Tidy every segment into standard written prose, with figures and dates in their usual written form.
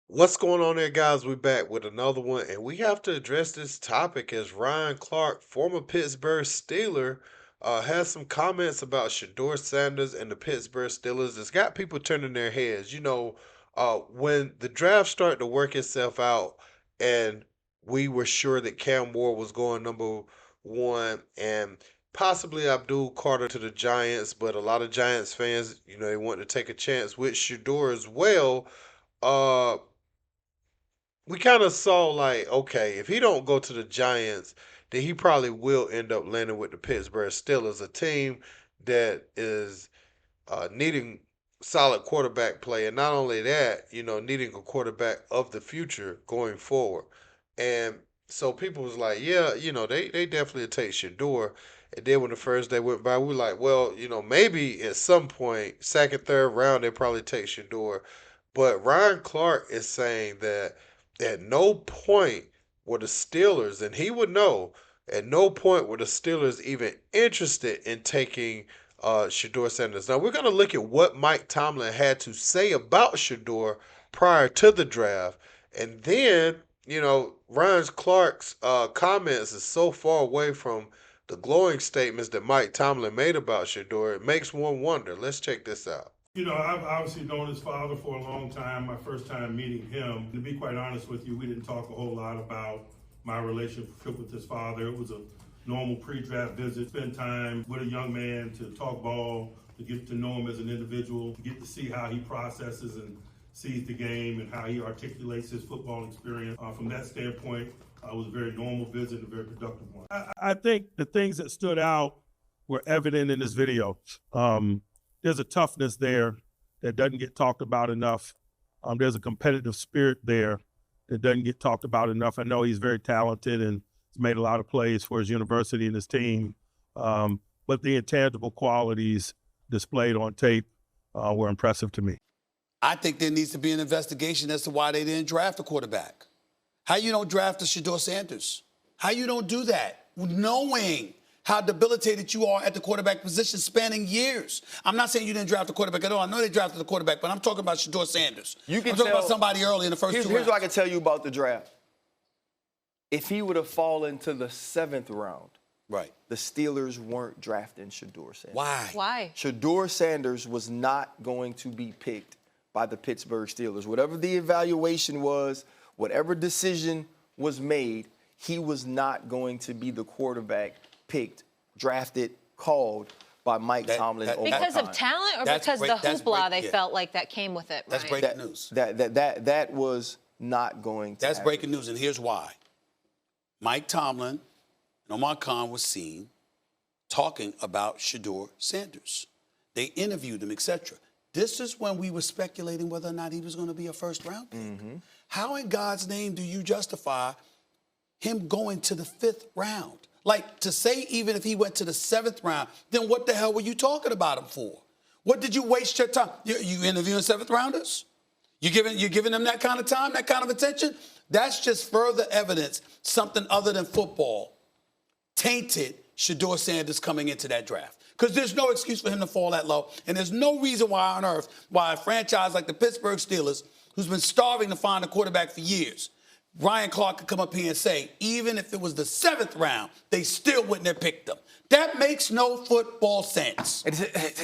What's going on there, guys? We're back with another one, and we have to address this topic as Ryan Clark, former Pittsburgh Steeler, has some comments about Shedeur Sanders and the Pittsburgh Steelers. It's got people turning their heads. When the draft started to work itself out, and we were sure that Cam Ward was going number one, and possibly Abdul Carter to the Giants, but a lot of Giants fans, they want to take a chance with Shedeur as well. Uh, we kind of saw like, okay, if he don't go to the Giants, then he probably will end up landing with the Pittsburgh Steelers, a team that is needing solid quarterback play, and not only that, needing a quarterback of the future going forward. And so people was like, yeah, they definitely take Shador. And then when the first day went by, we were like, well, maybe at some point, second, third round, they probably take Shador. But Ryan Clark is saying that at no point were the Steelers, and he would know, at no point were the Steelers even interested in taking Shedeur Sanders. Now we're going to look at what Mike Tomlin had to say about Shedeur prior to the draft, and then Ryan Clark's comments is so far away from the glowing statements that Mike Tomlin made about Shedeur. It makes one wonder. Let's check this out. I've obviously known his father for a long time. My first time meeting him, to be quite honest with you, we didn't talk a whole lot about my relationship with his father. It was a normal pre-draft visit, spend time with a young man to talk ball, to get to know him as an individual, to get to see how he processes and sees the game and how he articulates his football experience. From that standpoint, it was a very normal visit and a very productive one. I think the things that stood out were evident in this video. There's a toughness there that doesn't get talked about enough. There's a competitive spirit there that doesn't get talked about enough. I know he's very talented and has made a lot of plays for his university and his team, but the intangible qualities displayed on tape were impressive to me. I think there needs to be an investigation as to why they didn't draft a quarterback. How you don't draft a Shedeur Sanders? How you don't do that, knowing how debilitated you are at the quarterback position, spanning years. I'm not saying you didn't draft a quarterback at all. I know they drafted a quarterback, but I'm talking about Shedeur Sanders. I'm talking about somebody early in the first 2 rounds. Here's what I can tell you about the draft. If he would have fallen to the 7th round, right, the Steelers weren't drafting Shedeur Sanders. Why? Shedeur Sanders was not going to be picked by the Pittsburgh Steelers. Whatever the evaluation was, whatever decision was made, he was not going to be the quarterback picked, drafted, called by Mike Tomlin. Because of talent or because the hoopla they felt like that came with it? That's breaking news. That was not going to That's happen. breaking news, and here's why. Mike Tomlin and Omar Khan was seen talking about Shedeur Sanders. They interviewed him, etc. This is when we were speculating whether or not he was going to be a first-round pick. Mm-hmm. How in God's name do you justify him going to the 5th round? Like, to say even if he went to the 7th round, then what the hell were you talking about him for? What did you waste your time? You interviewing 7th rounders? You giving them that kind of time, that kind of attention? That's just further evidence something other than football tainted Shedeur Sanders coming into that draft. Because there's no excuse for him to fall that low, and there's no reason why on earth why a franchise like the Pittsburgh Steelers, who's been starving to find a quarterback for years, Ryan Clark could come up here and say, even if it was the 7th round, they still wouldn't have picked him. That makes no football sense.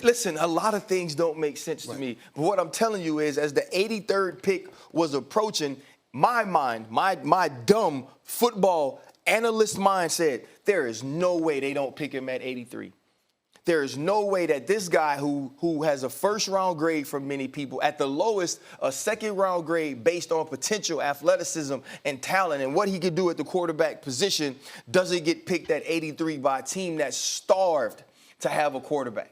Listen, a lot of things don't make sense to me. But what I'm telling you is, as the 83rd pick was approaching, my mind, my dumb football analyst mind said, there is no way they don't pick him at 83. There is no way that this guy who has a first-round grade from many people, at the lowest, a second-round grade based on potential athleticism and talent and what he could do at the quarterback position, doesn't get picked at 83 by a team that's starved to have a quarterback.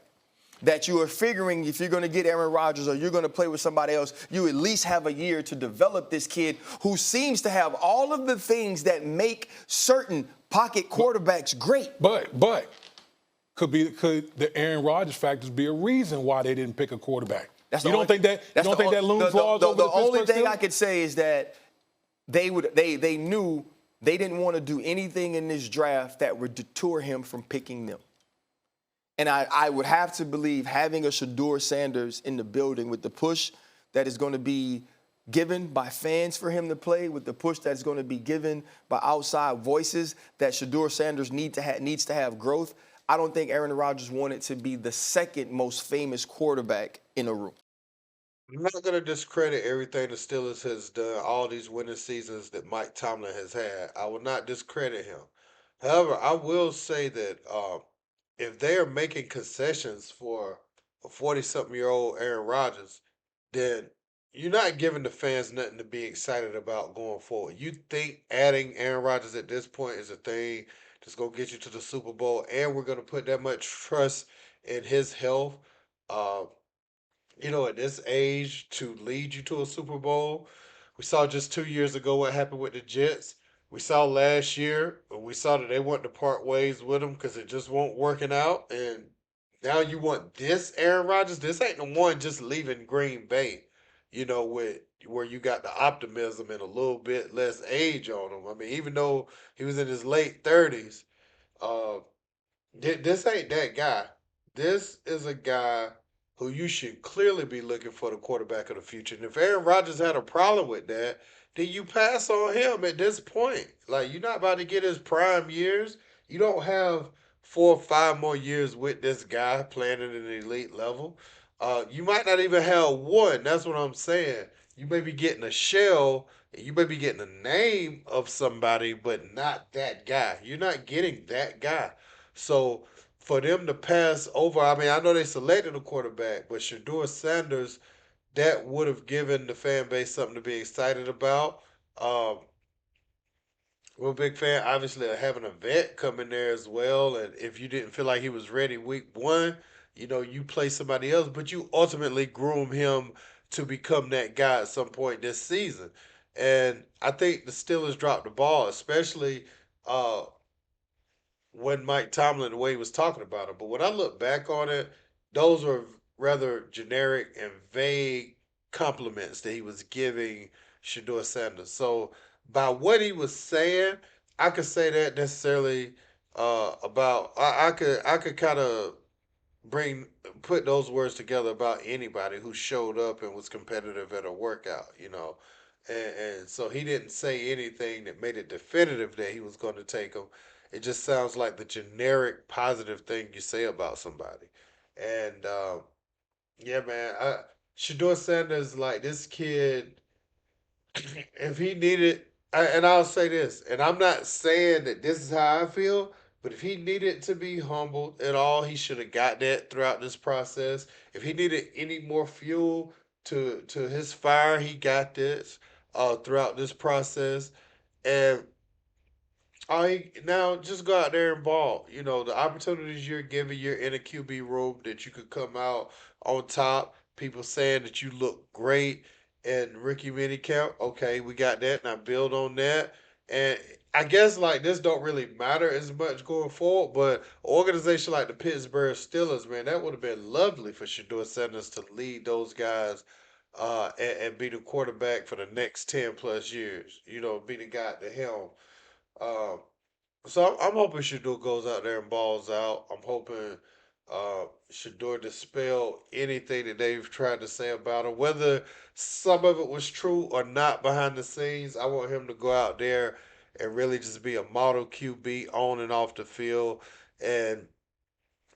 That you are figuring if you're going to get Aaron Rodgers or you're going to play with somebody else, you at least have a year to develop this kid who seems to have all of the things that make certain pocket quarterbacks great. But could the Aaron Rodgers factors be a reason why they didn't pick a quarterback? You don't think that looms large over the only thing Steelers? I could say is that they knew they didn't want to do anything in this draft that would deter him from picking them. And I would have to believe having a Shedeur Sanders in the building with the push that is going to be given by fans for him to play, with the push that's going to be given by outside voices, that Shedeur Sanders needs to have growth, I don't think Aaron Rodgers wanted to be the second most famous quarterback in a room. I'm not going to discredit everything the Steelers has done, all these winning seasons that Mike Tomlin has had. I will not discredit him. However, I will say that if they are making concessions for a 40-something-year-old Aaron Rodgers, then you're not giving the fans nothing to be excited about going forward. You think adding Aaron Rodgers at this point is a thing that's going to get you to the Super Bowl, and we're going to put that much trust in his health? Uh, at this age to lead you to a Super Bowl. We saw just 2 years ago what happened with the Jets. We saw last year, we saw that they wanted to part ways with him because it just won't working out. And now you want this Aaron Rodgers. This ain't the one just leaving Green Bay, with where you got the optimism and a little bit less age on him. I mean, even though he was in his late 30s, uh, this ain't that guy. This is a guy who you should clearly be looking for the quarterback of the future. And if Aaron Rodgers had a problem with that, then you pass on him at this point. Like, you're not about to get his prime years. You don't have 4 or 5 more years with this guy playing at an elite level. You might not even have one. That's what I'm saying. You may be getting a shell, and you may be getting a name of somebody, but not that guy. You're not getting that guy. So for them to pass over, I mean, I know they selected a quarterback, but Shedeur Sanders, that would have given the fan base something to be excited about. Um, we're a big fan, obviously, of having a vet come in there as well. And if you didn't feel like he was ready week one, you play somebody else, but you ultimately groom him to become that guy at some point this season. And I think the Steelers dropped the ball, especially uh, when Mike Tomlin, the way he was talking about it. But when I look back on it, those were rather generic and vague compliments that he was giving Shedeur Sanders. So by what he was saying, I could say that necessarily about I could kind of bring put those words together about anybody who showed up and was competitive at a workout. And so he didn't say anything that made it definitive that he was going to take them. It just sounds like the generic positive thing you say about somebody. And yeah, man, Shedeur Sanders, like this kid, if he needed, and I'll say this, and I'm not saying that this is how I feel, but if he needed to be humbled at all, he should have got that throughout this process. If he needed any more fuel to his fire, he got this throughout this process. And now just go out there and ball. The opportunities you're given, you're in a QB room that you could come out on top. People saying that you look great in rookie minicamp. Okay, we got that. Now build on that. And I guess like this don't really matter as much going forward, but an organization like the Pittsburgh Steelers, man, that would have been lovely for Shedeur Sanders to lead those guys and be the quarterback for the next 10 plus years. Be the guy at the helm. Um, so I'm hoping Shador goes out there and balls out. I'm hoping Shador dispel anything that they've tried to say about him, whether some of it was true or not behind the scenes. I want him to go out there and really just be a model QB on and off the field, and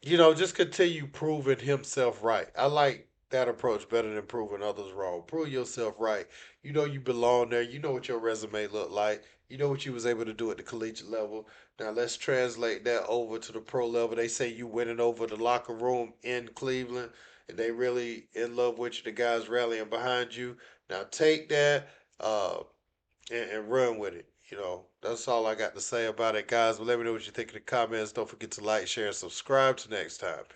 just continue proving himself right. I like that approach better than proving others wrong. Prove yourself right. You belong there. You know what your resume looked like. You know what you was able to do at the collegiate level. Now let's translate that over to the pro level. They say you winning over the locker room in Cleveland, and they really in love with you. The guys rallying behind you. Now take that and run with it. That's all I got to say about it, guys. But let me know what you think in the comments. Don't forget to like, share, and subscribe. Till next time. Peace.